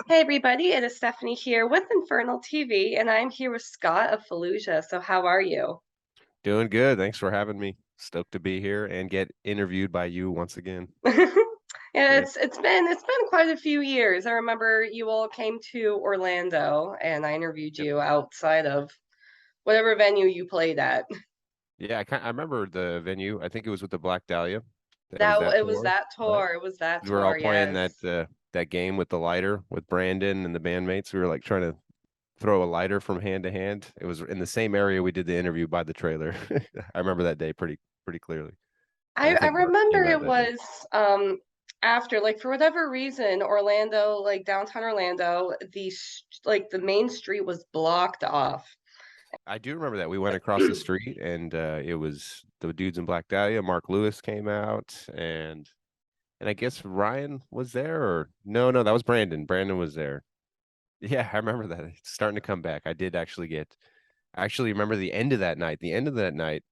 Hey everybody, it is Stephanie here with Infernal TV, and I'm here with Scott of Fallujah. So how are you? Doing good. Thanks for having me. Stoked to be here and get interviewed by you once again. Yeah, Yeah. it's been quite a few years. I remember you all came to Orlando, and I interviewed Yep. you outside of whatever venue you played at. Yeah, I remember the venue. I think it was with the Black Dahlia. That was That that it was tour, that right? tour. It was that We were all tour. playing Yes. that game with the lighter with Brandon and the bandmates. We were like trying to throw a lighter from hand to hand. It was in the same area we did the interview by the trailer. I remember that day pretty clearly. And I I think Mark remember came out it that day. was after, like, for whatever reason, Orlando, like downtown Orlando, like the main street was blocked off. I do remember that we went across the street and it was the dudes in Black Dahlia. Mark Lewis came out and I guess Ryan was there or no, that was Brandon. Brandon was there. Yeah, I remember that. It's starting to come back. I actually remember the end of that night. The end of that night,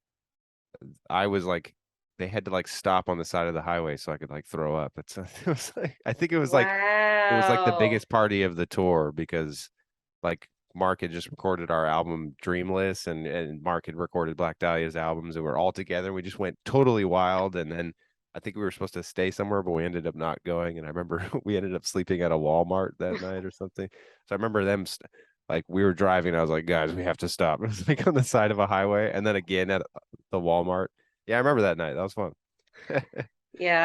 I was like, they had to like stop on the side of the highway so I could like throw up. It's it was like I think it was like the Wow. biggest party of the tour because like Mark had just recorded our album Dreamless and Mark had recorded Black Dahlia's albums and we're all together. We just went totally wild and then I think we were supposed to stay somewhere, but we ended up not going. And I remember we ended up sleeping at a Walmart that night or something. So I remember like we were driving. I was like, guys, we have to stop. It was like on the side of a highway, and then again at the Walmart. Yeah, I remember that night. That was fun. Yeah,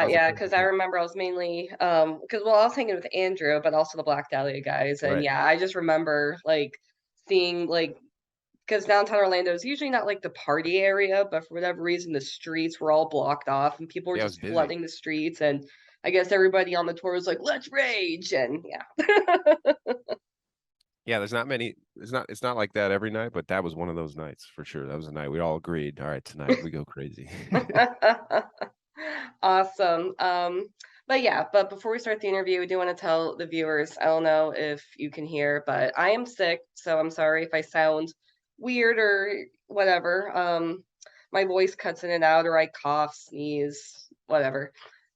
That was a yeah, crazy because I trip. remember I was mainly because well, I was hanging with Andrew, but also the Black Dahlia guys, and Right. yeah, I just remember like seeing like because downtown Orlando is usually not like the party area, but for whatever reason the streets were all blocked off and people were Yeah, it was just busy. flooding the streets, and I guess everybody on the tour was like, "Let's rage," and yeah. Yeah, there's not many. It's not like that every night, but that was one of those nights for sure. That was a night we all agreed. All right, tonight we go crazy. Awesome. But yeah, but before we start the interview, we do want to tell the viewers, I don't know if you can hear, but I am sick, so I'm sorry if I sound weird or whatever. My voice cuts in and out, or I cough, sneeze, whatever.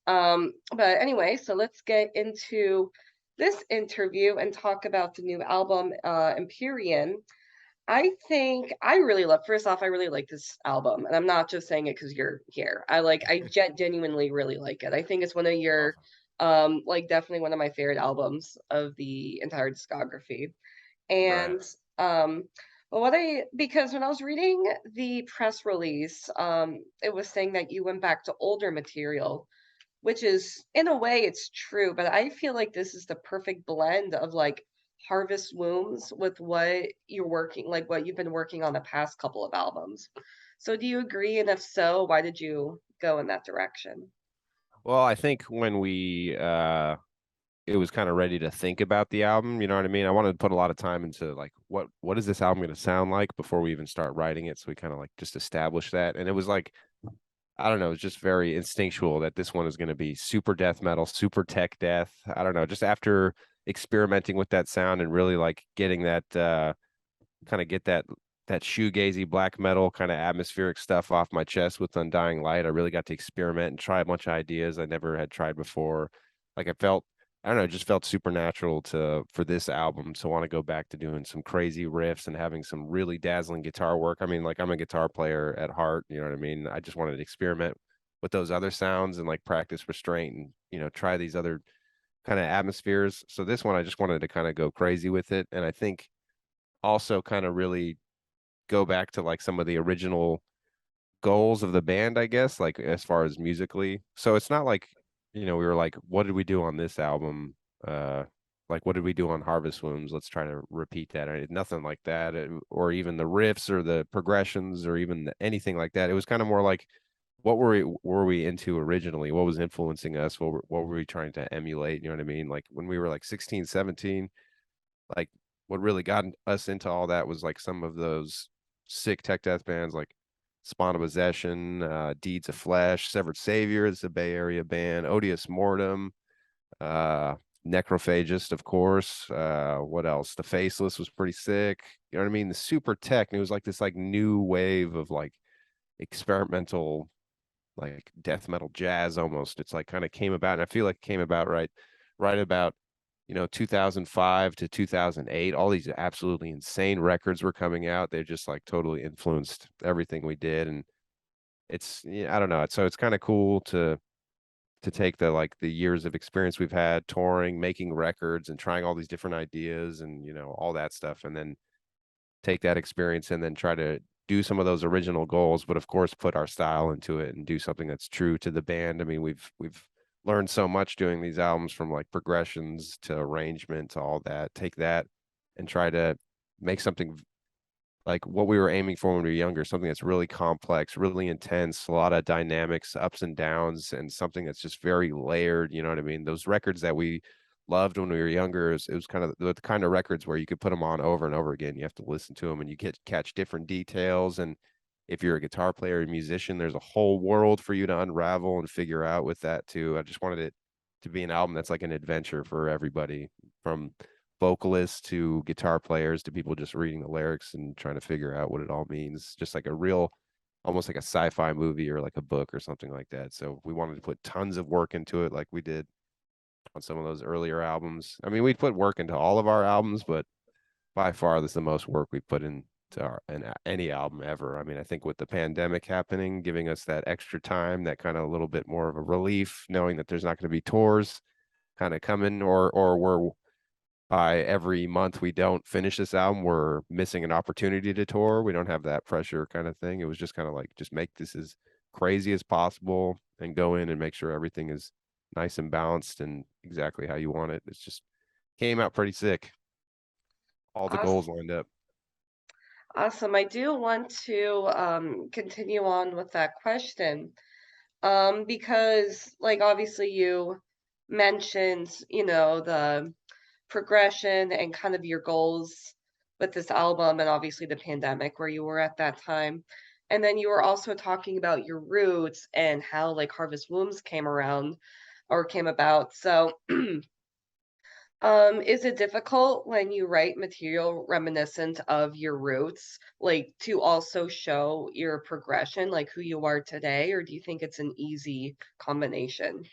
But anyway, so let's get into this interview and talk about the new album, Empyrean. I think I really love first off, I really like this album, and I'm not just saying it because 'cause you're here. Genuinely really like it. I think it's one of your, Awesome. like, definitely one of my favorite albums of the entire discography. Right. And, um, but what I because when I was reading the press release, it was saying that you went back to older material, which is in a way it's true, but I feel like this is the perfect blend of like Harvest Wombs with what you're working like what you've been working on the past couple of albums. So do you agree? And if so, why did you go in that direction? Well, I think when we it was kind of ready to think about the album, you know what I mean? I wanted to put a lot of time into like what is this album going to sound like before we even start writing it, so we kind of like just established that. And it was like I don't know, it's just very instinctual that this one is going to be super death metal, super tech death. I don't know, just after experimenting with that sound and really like getting that kind of get that shoegazy black metal kind of atmospheric stuff off my chest with Undying Light. I really got to experiment and try a bunch of ideas I never had tried before. Like I don't know, it just felt supernatural to for this album to want to go back to doing some crazy riffs and having some really dazzling guitar work. I mean, like I'm a guitar player at heart, you know what I mean? I just wanted to experiment with those other sounds and like practice restraint and, try these other kind of atmospheres. So this one I just wanted to kind of go crazy with it. And I think also kind of really go back to like some of the original goals of the band, I guess, like as far as musically. So it's not like, we were like, what did we do on this album? Like what did we do on Harvest Wounds? Let's try to repeat that. Nothing like that, or even the riffs or the progressions or even anything like that. It was kind of more like, what were we into originally? What was influencing us? What were we trying to emulate? You know what I mean? Like when we were like 16, 17, like what really got us into all that was like some of those sick tech death bands like Spawn of Possession, Deeds of Flesh, Severed Savior, it's a Bay Area band, Odious Mortem, uh, Necrophagist, of course. What else? The Faceless was pretty sick. You know what I mean? The super tech, and it was like this like new wave of like experimental like death metal jazz almost. It's like kind of came about, and I feel like it came about right about 2005 to 2008, all these absolutely insane records were coming out. They just like totally influenced everything we did. And it's, yeah, I don't know. So it's kind of cool to take the years of experience we've had touring, making records and trying all these different ideas and, all that stuff. And then take that experience and then try to do some of those original goals, but of course put our style into it and do something that's true to the band. I mean, we've learned so much doing these albums, from like progressions to arrangement to all that. Take that and try to make something like what we were aiming for when we were younger, something that's really complex, really intense, a lot of dynamics, ups and downs, and something that's just very layered. You know what I mean? Those records that we loved when we were younger, it was kind of the kind of records where you could put them on over and over again. You have to listen to them and you catch different details. And if you're a guitar player or musician, there's a whole world for you to unravel and figure out with that too. I just wanted it to be an album that's like an adventure for everybody, from vocalists to guitar players to people just reading the lyrics and trying to figure out what it all means. Just like a real, almost like a sci-fi movie or like a book or something like that. So we wanted to put tons of work into it, like we did on some of those earlier albums. I mean, we put work into all of our albums, but by far this is the most work we put into any album ever. I mean, I think with the pandemic happening, giving us that extra time, that kind of a little bit more of a relief, knowing that there's not going to be tours kind of coming, or we're by every month we don't finish this album, we're missing an opportunity to tour. We don't have that pressure kind of thing. It was just kind of like, just make this as crazy as possible and go in and make sure everything is nice and balanced and exactly how you want it. It's just came out pretty sick. All the goals Awesome. lined up. Awesome. I do want to continue on with that question. Because like obviously you mentioned, the progression and kind of your goals with this album and obviously the pandemic where you were at that time. And then you were also talking about your roots and how like Harvest Wombs came around or came about. So is it difficult when you write material reminiscent of your roots, like to also show your progression, like who you are today, or do you think it's an easy combination?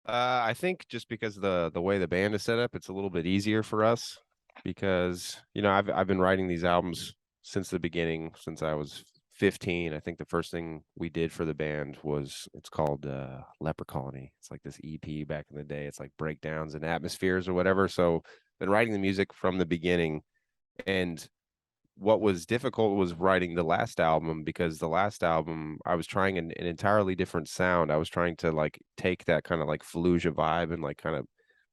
I think just because the way the band is set up, it's a little bit easier for us because I've been writing these albums since the beginning, since I was 15. I think the first thing we did for the band was, it's called Leper Colony. It's like this EP back in the day. It's like breakdowns and atmospheres or whatever. So been writing the music from the beginning. And what was difficult was writing the last album, because the last album I was trying an entirely different sound. I was trying to like take that kind of like Fallujah vibe and like kind of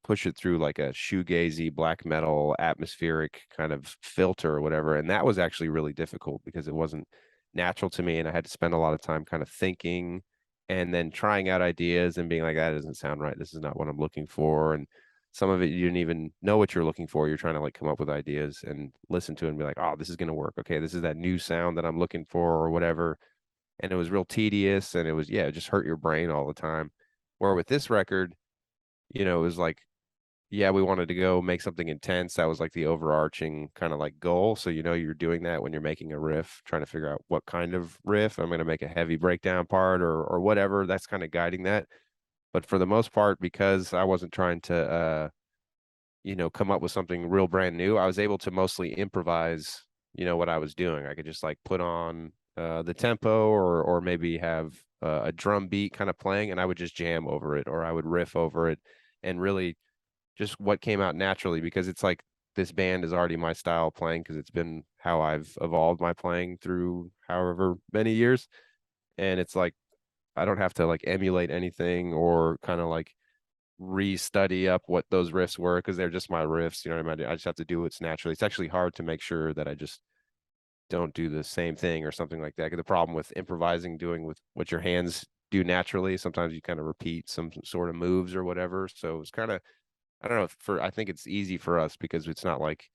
push it through like a shoegazy black metal atmospheric kind of filter or whatever. And that was actually really difficult because it wasn't natural to me. And I had to spend a lot of time kind of thinking and then trying out ideas and being like, that doesn't sound right. This is not what I'm looking for. And some of it you didn't even know what you're looking for. You're trying to like come up with ideas and listen to it and be like, oh, this is going to work. Okay, this is that new sound that I'm looking for or whatever. And it was real tedious, and it was, yeah, it just hurt your brain all the time. Where with this record, it was like, yeah, we wanted to go make something intense. That was like the overarching kind of like goal. So you're doing that when you're making a riff, trying to figure out what kind of riff. I'm going to make a heavy breakdown part or whatever. That's kind of guiding that. But for the most part, because I wasn't trying to come up with something real brand new, I was able to mostly improvise, what I was doing. I could just like put on the tempo or maybe have a drum beat kind of playing, and I would just jam over it or I would riff over it, and really just what came out naturally, because it's like this band is already my style of playing because it's been how I've evolved my playing through however many years. And it's like I don't have to like emulate anything or kind of like re-study up what those riffs were, because they're just my riffs. You know what I mean? I just have to do what's naturally. It's actually hard to make sure that I just don't do the same thing or something like that. 'Cause the problem with improvising, doing with what your hands do naturally, sometimes you kind of repeat some sort of moves or whatever. So it's kind of, I don't know, I think it's easy for us because it's not like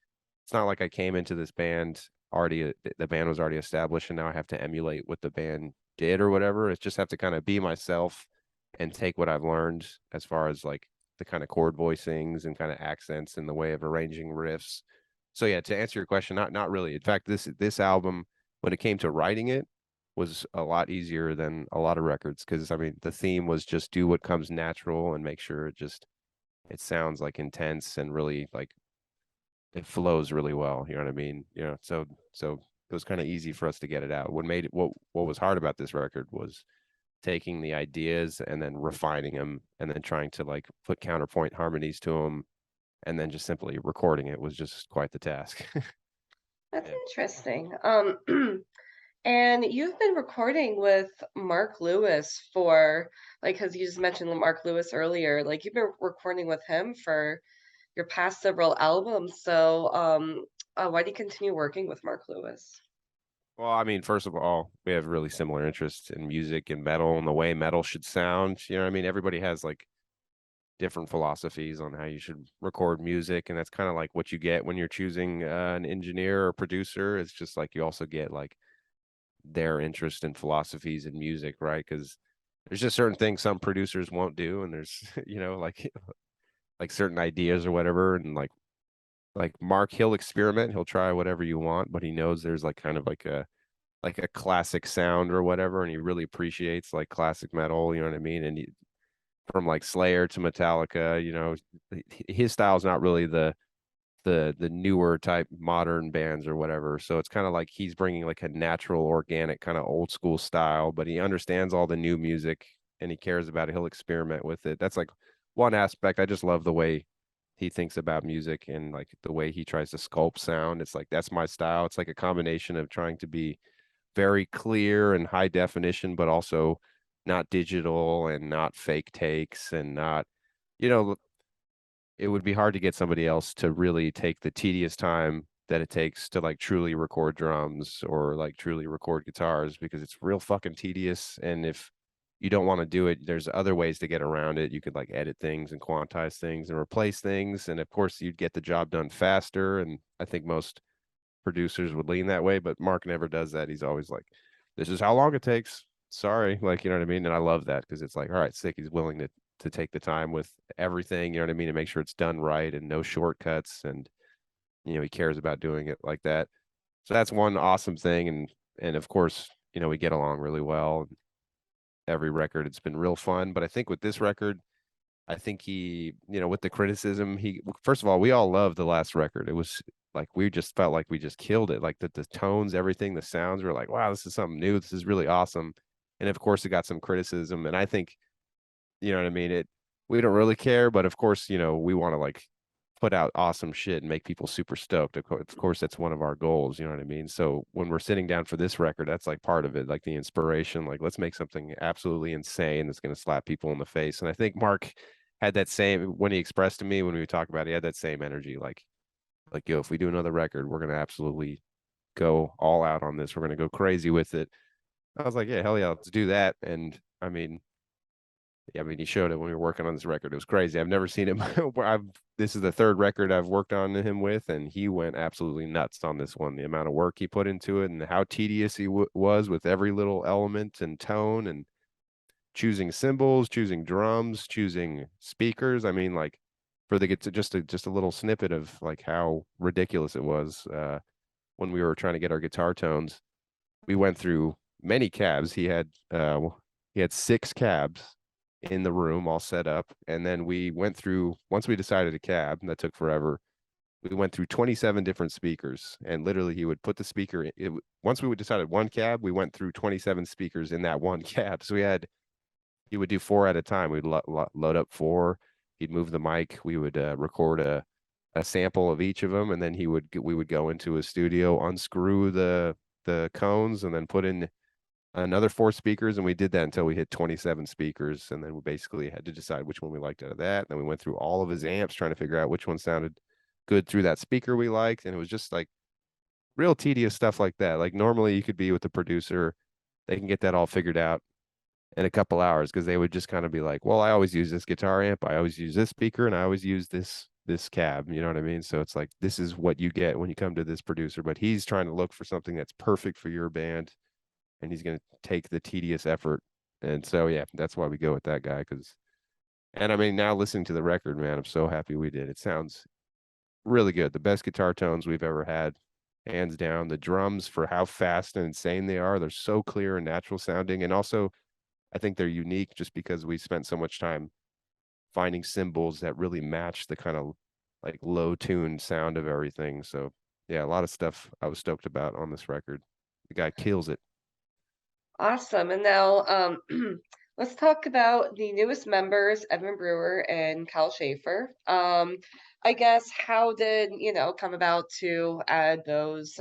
I came into this band already, the band was already established and now I have to emulate what the band did or whatever. It's just have to kind of be myself and take what I've learned as far as like the kind of chord voicings and kind of accents and the way of arranging riffs. So yeah, to answer your question, not really. In fact, this album, when it came to writing it, was a lot easier than a lot of records, because I mean the theme was just do what comes natural and make sure it just it sounds like intense and really like it flows really well. You know what I mean? You know, so it was kind of easy for us to get it out. What made it what was hard about this record was taking the ideas and then refining them and then trying to like put counterpoint harmonies to them and then just simply recording it was just quite the task. That's Yeah. interesting. And you've been recording with Mark Lewis for, like, because you just mentioned Mark Lewis earlier, like, you've been recording with him for your past several albums. So, why do you continue working with Mark Lewis? Well, I mean, first of all, we have really similar interests in music and metal and the way metal should sound. You know what I mean? Everybody has like different philosophies on how you should record music, and that's kind of like what you get when you're choosing an engineer or producer. It's just like you also get like their interest in philosophies in music, right? Because there's just certain things some producers won't do, and there's you know like certain ideas or whatever, and like Mark, he'll experiment, he'll try whatever you want, but he knows there's like kind of like a classic sound or whatever, and he really appreciates like classic metal. You know what I mean? And from like Slayer to Metallica, you know, his style is not really the newer type modern bands or whatever. So it's kind of like he's bringing like a natural, organic kind of old school style, but he understands all the new music and he cares about it. He'll experiment with it. That's like one aspect. I just love the way he thinks about music and like the way he tries to sculpt sound. It's like that's my style. It's like a combination of trying to be very clear and high definition, but also not digital and not fake takes and not, you know, it would be hard to get somebody else to really take the tedious time that it takes to like truly record drums or like truly record guitars because it's real fucking tedious. And if you don't want to do it, there's other ways to get around it. You could like edit things and quantize things and replace things. And of course, you'd get the job done faster. And I think most producers would lean that way, but Mark never does that. He's always like, this is how long it takes. Sorry. Like, you know what I mean? And I love that because it's like, all right, sick. He's willing to take the time with everything, you know what I mean, to make sure it's done right and no shortcuts. And, you know, he cares about doing it like that. So that's one awesome thing. And of course, you know, we get along really well. Every record, it's been real fun. But I think with this record, I think he, you know, with the criticism, he first of all, we all loved the last record. It was like we just felt like we just killed it. Like the tones, everything, the sounds were like, wow, this is something new. This is really awesome. And of course, it got some criticism. And I think, you know what I mean? We don't really care, but of course, you know, we want to like put out awesome shit and make people super stoked. Of course, that's one of our goals. You know what I mean? So when we're sitting down for this record, that's like part of it, like the inspiration. Like, let's make something absolutely insane that's going to slap people in the face. And I think Mark had that same when he expressed to me when we talked about it, he had that same energy. Like yo, if we do another record, we're going to absolutely go all out on this. We're going to go crazy with it. I was like, yeah, hell yeah, let's do that. And I mean, he showed it when we were working on this record. It was crazy. I've never seen him. This is the third record I've worked on him with, and he went absolutely nuts on this one. The amount of work he put into it, and how tedious he was with every little element and tone, and choosing cymbals, choosing drums, choosing speakers. I mean, like for the just a little snippet of like how ridiculous it was when we were trying to get our guitar tones. We went through many cabs. He had six cabs in the room all set up. And then we went through, once we decided a cab, and that took forever, we went through 27 different speakers. And literally, he would put the speaker once we decided one cab, we went through 27 speakers in that one cab. So he would do four at a time. We'd load up four. He'd move the mic. We would record a sample of each of them. And then we would go into a studio, unscrew the cones, and then put in another four speakers, and we did that until we hit 27 speakers, and then we basically had to decide which one we liked out of that. And then we went through all of his amps trying to figure out which one sounded good through that speaker we liked, and it was just like real tedious stuff like that. Like normally you could be with the producer, they can get that all figured out in a couple hours because they would just kind of be like, well, I always use this guitar amp, I always use this speaker, and I always use this cab, you know what I mean? So it's like this is what you get when you come to this producer, but he's trying to look for something that's perfect for your band, and he's going to take the tedious effort. And so, yeah, that's why we go with that guy. And I mean, now listening to the record, man, I'm so happy we did. It sounds really good. The best guitar tones we've ever had, hands down. The drums, for how fast and insane they are, they're so clear and natural sounding. And also, I think they're unique just because we spent so much time finding cymbals that really match the kind of like low tuned sound of everything. So yeah, a lot of stuff I was stoked about on this record. The guy kills it. Awesome. And now let's talk about the newest members, Evan Brewer and Kyle Schaefer. I guess how did, come about to add those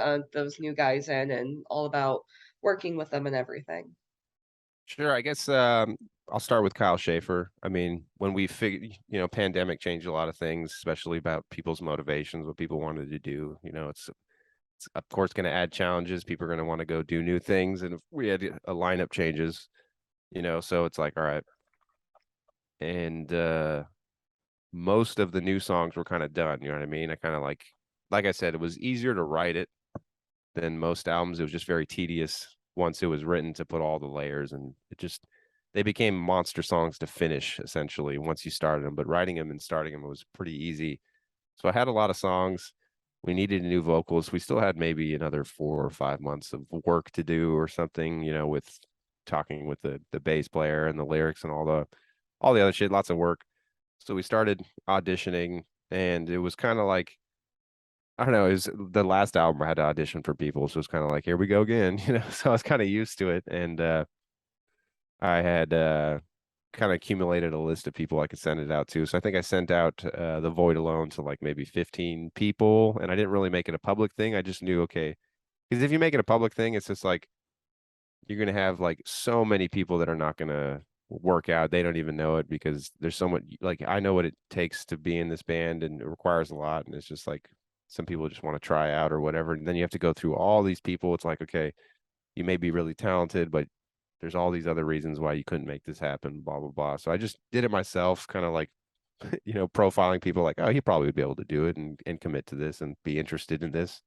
new guys in and all about working with them and everything? Sure, I guess I'll start with Kyle Schaefer. I mean, when we figured, pandemic changed a lot of things, especially about people's motivations, what people wanted to do. It's of course going to add challenges. People are going to want to go do new things, and if we had a lineup changes, so it's like, all right. And most of the new songs were kind of done. You know what I mean? I kind of like I said, it was easier to write it than most albums. It was just very tedious once it was written to put all the layers, and they became monster songs to finish essentially once you started them. But writing them and starting them was pretty easy. So I had a lot of songs. We needed a new vocals. We still had maybe another 4 or 5 months of work to do or something, with talking with the bass player and the lyrics and all the other shit, lots of work. So we started auditioning, and it was kind of like, I don't know, it was the last album I had to audition for people. So it was kind of like, here we go again, So I was kind of used to it. And I had kind of accumulated a list of people I could send it out to. So I think I sent out The Void Alone to like maybe 15 people, and I didn't really make it a public thing. I just knew, okay, because if you make it a public thing, it's just like you're going to have like so many people that are not going to work out. They don't even know it because there's so much, like, I know what it takes to be in this band, and it requires a lot. And it's just like some people just want to try out or whatever. And then you have to go through all these people. It's like, okay, you may be really talented, but there's all these other reasons why you couldn't make this happen, blah, blah, blah. So I just did it myself, kind of like, profiling people like, oh, he probably would be able to do it and commit to this and be interested in this.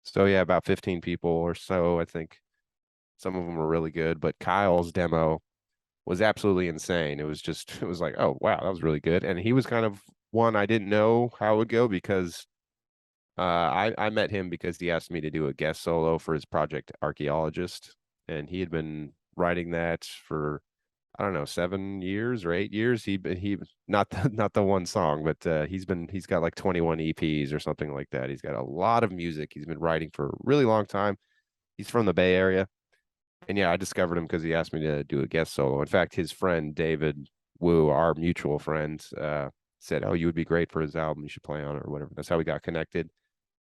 So yeah, about 15 people or so, I think. Some of them were really good, but Kyle's demo was absolutely insane. It was like, oh, wow, that was really good. And he was kind of one I didn't know how it would go because I met him because he asked me to do a guest solo for his project Archaeologist, and he had been writing that for, I don't know, 7 years or 8 years. He not the one song, but he's got like 21 EPs or something like that. He's got a lot of music. He's been writing for a really long time. He's from the Bay Area, and yeah, I discovered him because he asked me to do a guest solo. In fact, his friend David Wu, our mutual friend, said, "Oh, you would be great for his album. You should play on it or whatever." That's how we got connected.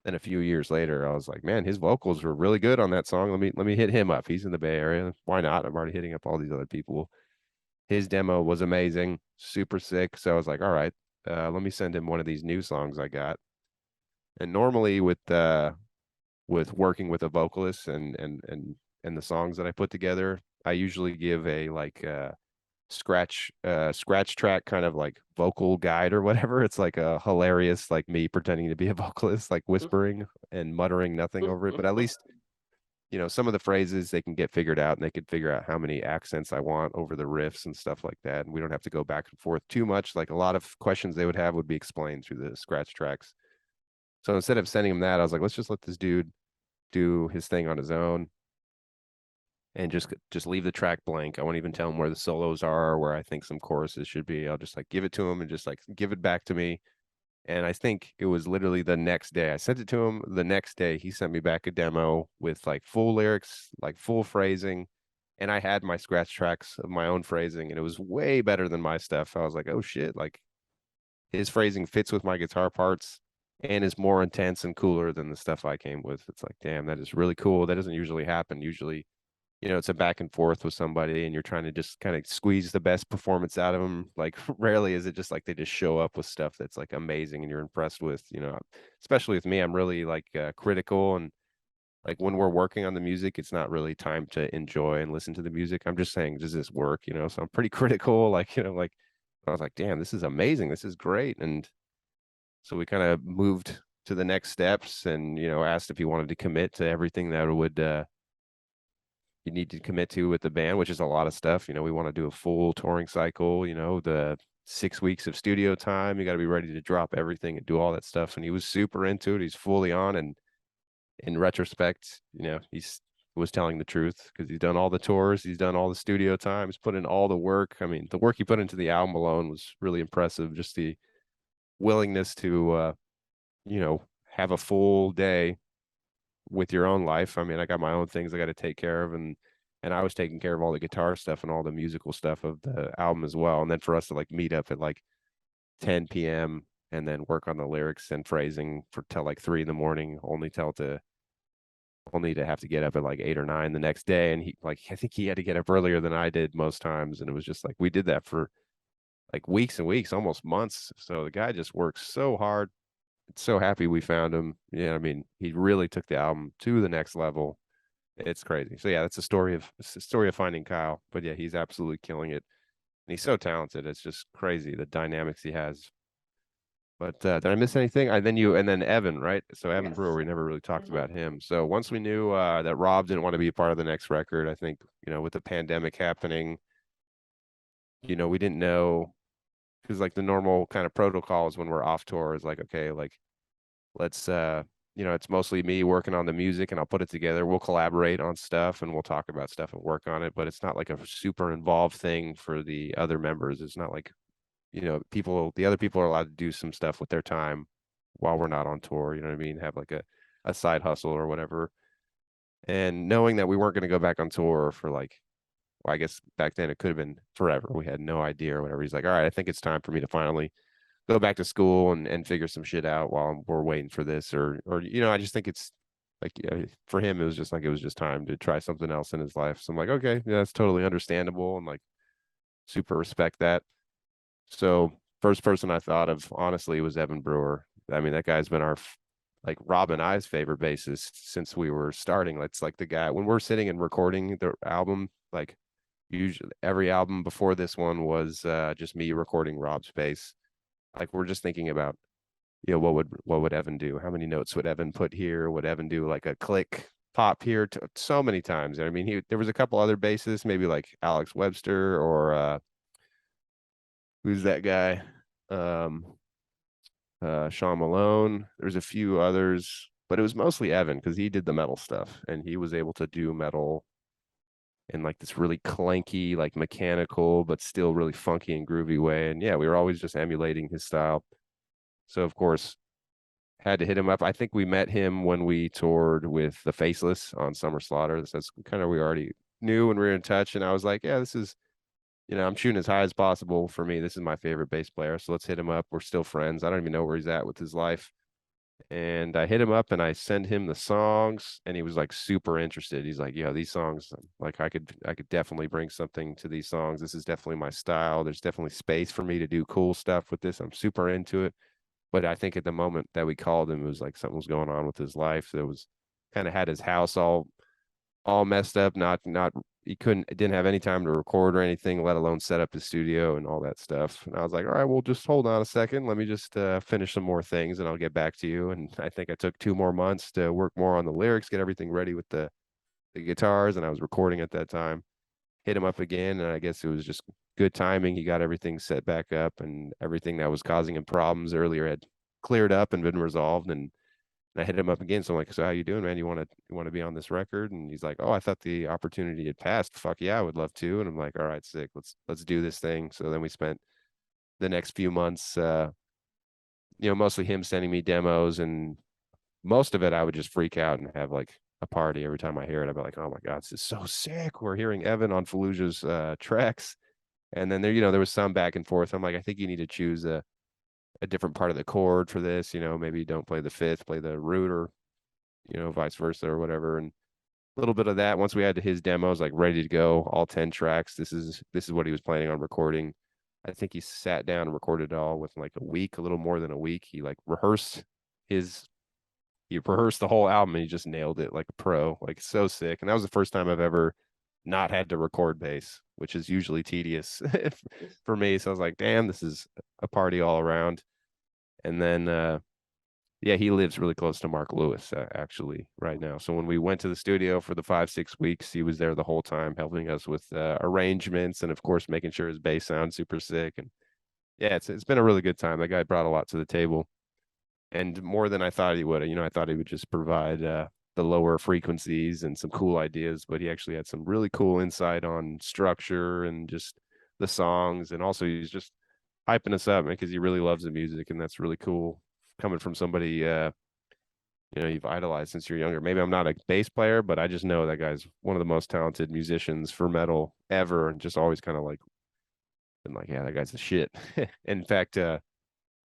Then a few years later, I was like, man, his vocals were really good on that song. Let me hit him up. He's in the Bay Area. Why not? I'm already hitting up all these other people. His demo was amazing, super sick. So I was like, all right, let me send him one of these new songs I got. And normally with working with a vocalist and the songs that I put together, I usually give a like scratch track kind of like vocal guide or whatever. It's like a hilarious, like me pretending to be a vocalist, like whispering and muttering nothing over it. But at least, some of the phrases they can get figured out, and they can figure out how many accents I want over the riffs and stuff like that. And we don't have to go back and forth too much. Like a lot of questions they would have would be explained through the scratch tracks. So instead of sending him that, I was like, let's just let this dude do his thing on his own and just leave the track blank. I won't even tell him where the solos are or where I think some choruses should be. I'll just like give it to him and just like give it back to me. And I think it was literally the next day. I sent it to him. The next day, he sent me back a demo with like full lyrics, like full phrasing. And I had my scratch tracks of my own phrasing, and it was way better than my stuff. I was like, oh shit, like his phrasing fits with my guitar parts and is more intense and cooler than the stuff I came with. It's like, damn, that is really cool. That doesn't usually happen. Usually, it's a back and forth with somebody and you're trying to just kind of squeeze the best performance out of them. Like rarely is it just like they just show up with stuff that's like amazing and you're impressed with, especially with me, I'm really like critical, and like when we're working on the music, it's not really time to enjoy and listen to the music. I'm just saying, does this work? So I'm pretty critical, like, like I was like, damn, this is amazing. This is great. And so we kind of moved to the next steps and, asked if he wanted to commit to everything that would, you need to commit to with the band, which is a lot of stuff. We want to do a full touring cycle, the 6 weeks of studio time. You got to be ready to drop everything and do all that stuff. And he was super into it. He's fully on. And in retrospect, he's was telling the truth, because he's done all the tours, he's done all the studio time, he's put in all the work. I mean, the work he put into the album alone was really impressive. Just the willingness to, have a full day with your own life. I mean, I got my own things I got to take care of, and I was taking care of all the guitar stuff and all the musical stuff of the album as well. And then for us to like meet up at like 10 p.m. and then work on the lyrics and phrasing for till like 3 in the morning, only to have to get up at like 8 or 9 the next day. And I think he had to get up earlier than I did most times. And it was just like, we did that for like weeks and weeks, almost months. So the guy just works so hard. So happy we found him. Yeah, I mean, he really took the album to the next level. It's crazy. So yeah, it's a story of finding Kyle. But yeah, he's absolutely killing it. And he's so talented. It's just crazy the dynamics he has. But did I miss anything? And then Evan, right? So Evan Brewer, Yes. we never really talked Mhm. about him. So once we knew that Rob didn't want to be a part of the next record, I think, with the pandemic happening, we didn't know, because like the normal kind of protocol is when we're off tour is like, okay, like let's it's mostly me working on the music and I'll put it together. We'll collaborate on stuff and we'll talk about stuff and work on it, but it's not like a super involved thing for the other members. It's not like, the other people are allowed to do some stuff with their time while we're not on tour, you know what I mean? Have like a side hustle or whatever. And knowing that we weren't going to go back on tour for like, well, I guess back then it could have been forever. We had no idea or whatever. He's like, all right, I think it's time for me to finally go back to school and figure some shit out while we're waiting for this. Or, I just think it's like, for him, it was just time to try something else in his life. So I'm like, okay, yeah, that's totally understandable. And like, super respect that. So first person I thought of honestly was Evan Brewer. I mean, that guy's been like Rob and I's favorite bassist since we were starting. It's like the guy when we're sitting and recording the album, like usually every album before this one was just me recording Rob's bass. Like we're just thinking about, what would Evan do? How many notes would Evan put here? Would Evan do like a click pop here so many times? I mean, there was a couple other bassists, maybe like Alex Webster or who's that guy? Um, Sean Malone. There's a few others, but it was mostly Evan because he did the metal stuff and he was able to do metal in like this really clanky, like mechanical, but still really funky and groovy way. And yeah, we were always just emulating his style. So of course, had to hit him up. I think we met him when we toured with the Faceless on Summer Slaughter. That's kind of we already knew when we were in touch. And I was like, yeah, this is I'm shooting as high as possible for me. This is my favorite bass player. So let's hit him up. We're still friends. I don't even know where he's at with his life. And I hit him up and I send him the songs and he was like super interested. He's like, yeah, these songs, like I could definitely bring something to these songs. This is definitely my style. There's definitely space for me to do cool stuff with this. I'm super into it. But I think at the moment that we called him, it was like something was going on with his life. There was kind of had his house all messed up, not he didn't have any time to record or anything, let alone set up his studio and all that stuff. And I was like, all right, well, just hold on a second. Let me just finish some more things and I'll get back to you. And I think I took 2 more months to work more on the lyrics, get everything ready with the guitars. And I was recording at that time. Hit him up again. And I guess it was just good timing. He got everything set back up and everything that was causing him problems earlier had cleared up and been resolved. And I hit him up again. So I'm like, so how you doing, man? You want to be on this record? And he's like, oh, I thought the opportunity had passed. Fuck yeah, I would love to. And I'm like, all right, sick. Let's do this thing. So then we spent the next few months, mostly him sending me demos, and most of it I would just freak out and have like a party every time I hear it. I'd be like, oh my God, this is so sick. We're hearing Evan on Fallujah's tracks. And then there was some back and forth. I'm like, I think you need to choose a different part of the chord for this, maybe don't play the fifth, play the root, or vice versa or whatever. And a little bit of that. Once we had his demos like ready to go, all 10 tracks, this is what he was planning on recording. I think he sat down and recorded it all within like a week, a little more than a week. He like his he rehearsed the whole album and he just nailed it like a pro, like so sick. And that was the first time I've ever not had to record bass, which is usually tedious for me. So I was like, damn, this is a party all around. And then yeah, he lives really close to Mark Lewis actually right now. So when we went to the studio for the 5-6 weeks, he was there the whole time helping us with arrangements and of course making sure his bass sounds super sick. And yeah, it's been a really good time. That guy brought a lot to the table, and more than I thought he would. I thought he would just provide the lower frequencies and some cool ideas, but he actually had some really cool insight on structure and just the songs. And also he's just hyping us up because he really loves the music, and that's really cool coming from somebody you've idolized since you're younger. Maybe I'm not a bass player, but I just know that guy's one of the most talented musicians for metal ever, and just always kind of like been like, yeah, that guy's the shit. In fact,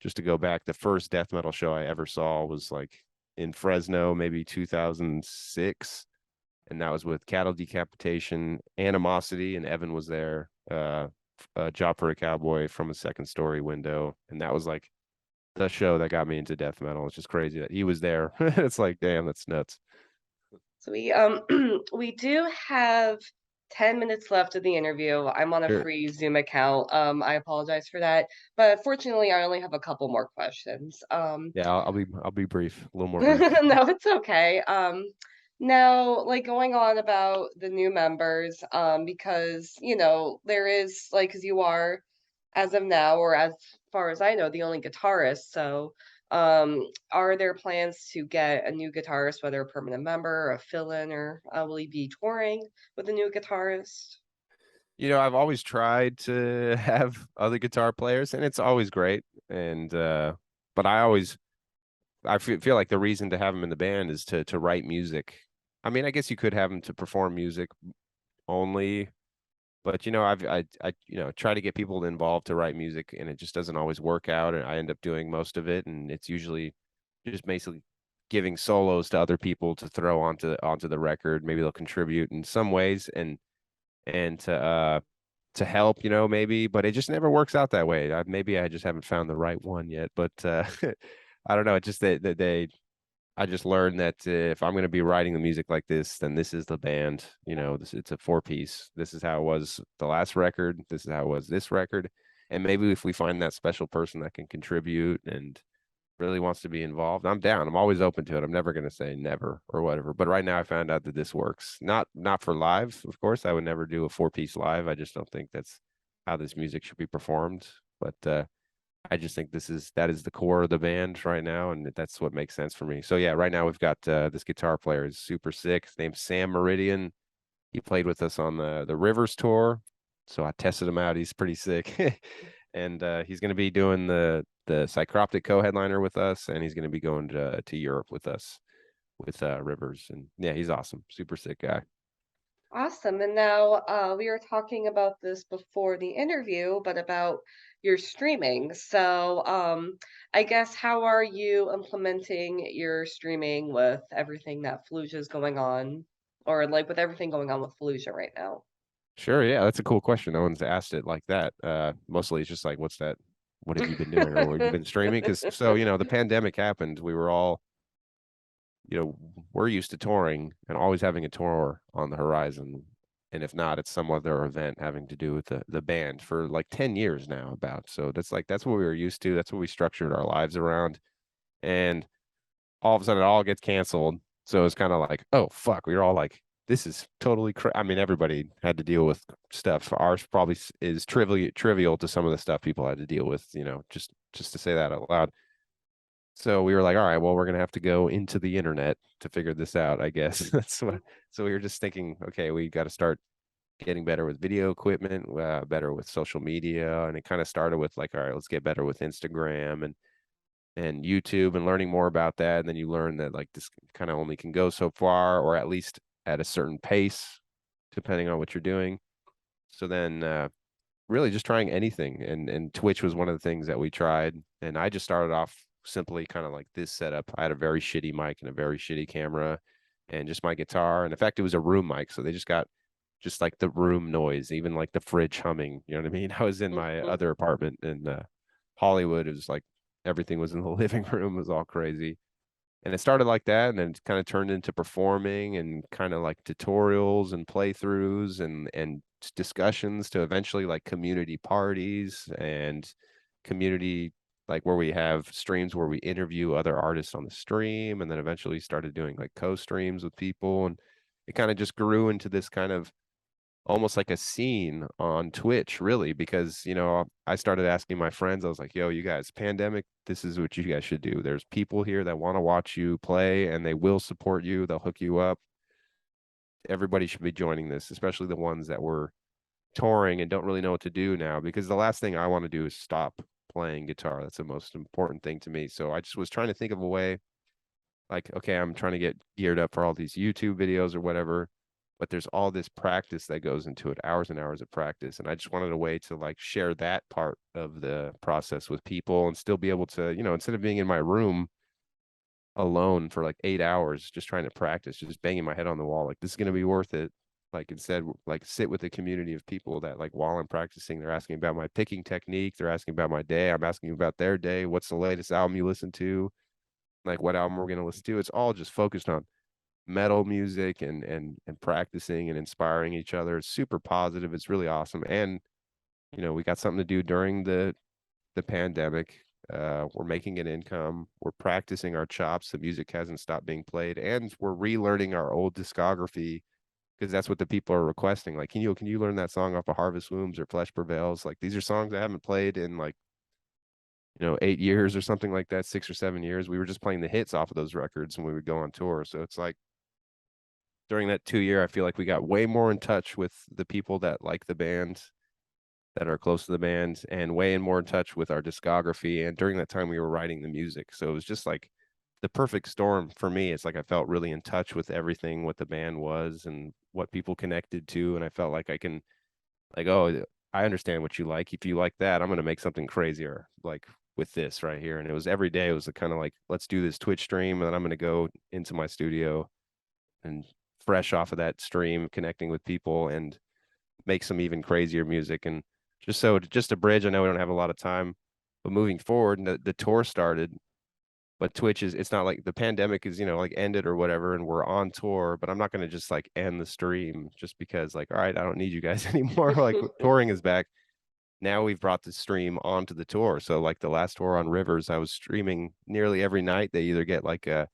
just to go back, the first death metal show I ever saw was like in Fresno, maybe 2006, and that was with Cattle Decapitation, Animosity, and Evan was there. Job for a Cowboy, From a Second Story Window, and that was like the show that got me into death metal. It's just crazy that he was there. It's like, damn, that's nuts. So we we do have 10 minutes left of the interview. I'm on a Sure. free Zoom account. I apologize for that, but fortunately, I only have a couple more questions. Yeah, I'll be brief, a little more brief. No, it's okay. Now, like going on about the new members, because there is like, because you are, as of now, or as far as I know, the only guitarist. So, are there plans to get a new guitarist, whether a permanent member, a fill-in, or will he be touring with a new guitarist? I've always tried to have other guitar players, and it's always great. And but I feel like the reason to have him in the band is to write music. I mean, I guess you could have him to perform music only, but I try to get people involved to write music, and it just doesn't always work out, and I end up doing most of it, and it's usually just basically giving solos to other people to throw onto the record. Maybe they'll contribute in some ways, and to help, maybe, but it just never works out that way. Maybe I just haven't found the right one yet, but I don't know. It just that they I just learned that if I'm going to be writing the music like this, then this is the band. It's a four piece. This is how it was the last record. This is how it was this record. And maybe if we find that special person that can contribute and really wants to be involved, I'm down. I'm always open to it. I'm never going to say never or whatever. But right now, I found out that this works. Not for live, of course. I would never do a four-piece live. I just don't think that's how this music should be performed. But I just think that is the core of the band right now, and that's what makes sense for me. So yeah, right now we've got this guitar player is super sick. His name's Sam Meridian. He played with us on the Rivers tour, so I tested him out. He's pretty sick, and he's going to be doing the Psychroptic co-headliner with us, and he's going to be going to Europe with us with Rivers, and yeah, he's awesome, super sick guy. Awesome. And now we were talking about this before the interview, but about your streaming. So I guess how are you implementing your streaming with everything that Fallujah is going on, or like with everything going on with Fallujah right now? Sure, yeah, that's a cool question. No one's asked it like that. Mostly it's just like, what's that? What have you been doing, or what have you been streaming? Because the pandemic happened. We were all we're used to touring and always having a tour on the horizon. And if not, it's some other event having to do with the band for like 10 years now about. So that's what we were used to. That's what we structured our lives around. And all of a sudden it all gets canceled. So it's kind of like, oh fuck, we were all like, this is totally I mean, everybody had to deal with stuff. Ours probably is trivial to some of the stuff people had to deal with, just to say that out loud. So we were like, all right, well, we're gonna have to go into the internet to figure this out, I guess. That's what. So we were just thinking, okay, we got to start getting better with video equipment, better with social media, and it kind of started with like, all right, let's get better with Instagram and YouTube, and learning more about that. And then you learn that like this kind of only can go so far, or at least at a certain pace, depending on what you're doing. So then really just trying anything, and Twitch was one of the things that we tried, and I just started off simply kind of like this setup. I had a very shitty mic and a very shitty camera and just my guitar, and in fact it was a room mic, so they just got just like the room noise, even like the fridge humming, you know what I mean? I was in my Mhm. other apartment in Hollywood. It was like everything was in the living room. It was all crazy, and it started like that, and then it kind of turned into performing and kind of like tutorials and playthroughs and discussions, to eventually like community parties and community, like where we have streams where we interview other artists on the stream, and then eventually started doing like co-streams with people, and it kind of just grew into this kind of almost like a scene on Twitch, really, because I started asking my friends. I was like, "Yo, you guys, pandemic, this is what you guys should do. There's people here that want to watch you play, and they will support you. They'll hook you up. Everybody should be joining this, especially the ones that were touring and don't really know what to do now, because the last thing I want to do is stop playing guitar. That's the most important thing to me. So I just was trying to think of a way, like, okay, I'm trying to get geared up for all these YouTube videos or whatever, but there's all this practice that goes into it, hours and hours of practice. And I just wanted a way to like share that part of the process with people and still be able to, instead of being in my room alone for like 8 hours just trying to practice, just banging my head on the wall, like this is going to be worth it. Like instead, like sit with a community of people that, like, while I'm practicing, they're asking about my picking technique, they're asking about my day, I'm asking about their day, what's the latest album you listen to, like what album we're going to listen to. It's all just focused on metal music and practicing and inspiring each other. It's super positive. It's really awesome. And we got something to do during the pandemic. We're making an income. We're practicing our chops. The music hasn't stopped being played, and we're relearning our old discography because that's what the people are requesting. Like, can you learn that song off of Harvest Wombs or Flesh Prevails? Like, these are songs I haven't played in like 8 years or something like that, 6 or 7 years. We were just playing the hits off of those records when we would go on tour. So it's like during that 2 year, I feel like we got way more in touch with the people that like the band, that are close to the band, and way more in touch with our discography. And during that time, we were writing the music. So it was just like the perfect storm for me. It's like I felt really in touch with everything, what the band was and what people connected to. And I felt like I can, like, oh, I understand what you like. If you like that, I'm going to make something crazier, like with this right here. And it was every day. It was kind of like, let's do this Twitch stream. And then I'm going to go into my studio and fresh off of that stream, connecting with people and make some even crazier music. And just a bridge, I know we don't have a lot of time, but moving forward, and the tour started, but Twitch it's not like the pandemic is, like ended or whatever, and we're on tour, but I'm not going to just like end the stream just because, like, all right, I don't need you guys anymore. Like, touring is back. Now we've brought the stream onto the tour. So like the last tour on Rivers, I was streaming nearly every night. They either get like a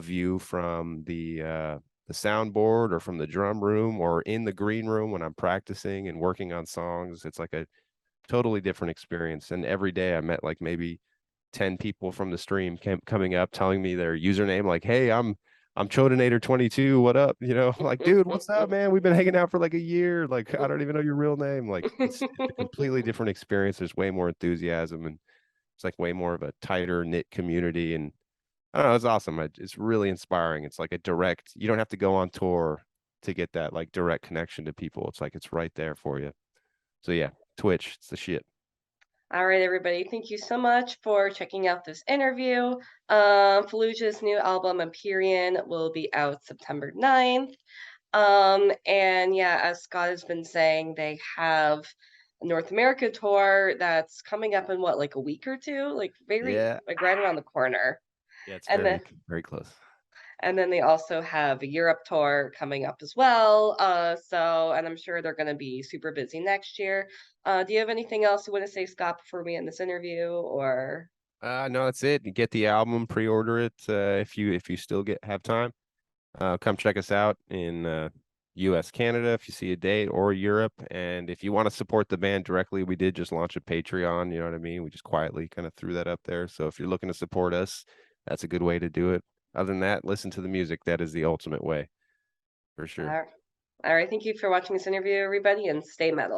view from the soundboard or from the drum room or in the green room when I'm practicing and working on songs. It's like a totally different experience. And every day I met like maybe 10 people from the stream coming up telling me their username, like, hey, I'm Chodinator 22, what up? Like, dude, what's up, man? We've been hanging out for like a year. Like, I don't even know your real name. Like, it's a completely different experience. There's way more enthusiasm, and it's like way more of a tighter knit community. And I don't know, it's awesome. It's really inspiring. It's like you don't have to go on tour to get that like direct connection to people. It's like it's right there for you. So yeah, Twitch, it's the shit. All right, everybody. Thank you so much for checking out this interview. Fallujah's new album, Empyrean, will be out September 9th. And yeah, as Scott has been saying, they have a North America tour that's coming up in what, like a week or two? Like Yeah. like right around the corner. Yeah, it's And then very close. they also have a Europe tour coming up as well. And I'm sure they're going to be super busy next year. Do you have anything else you want to say, Scott, before we end this interview? Or No, that's it. You get the album, pre-order it if you still have time. Come check us out in US, Canada if you see a date, or Europe. And if you want to support the band directly, we did just launch a Patreon, you know what I mean? We just quietly kind of threw that up there. So if you're looking to support us, that's a good way to do it. Other than that, listen to the music. That is the ultimate way, for sure. all right, thank you for watching this interview, everybody, and stay metal.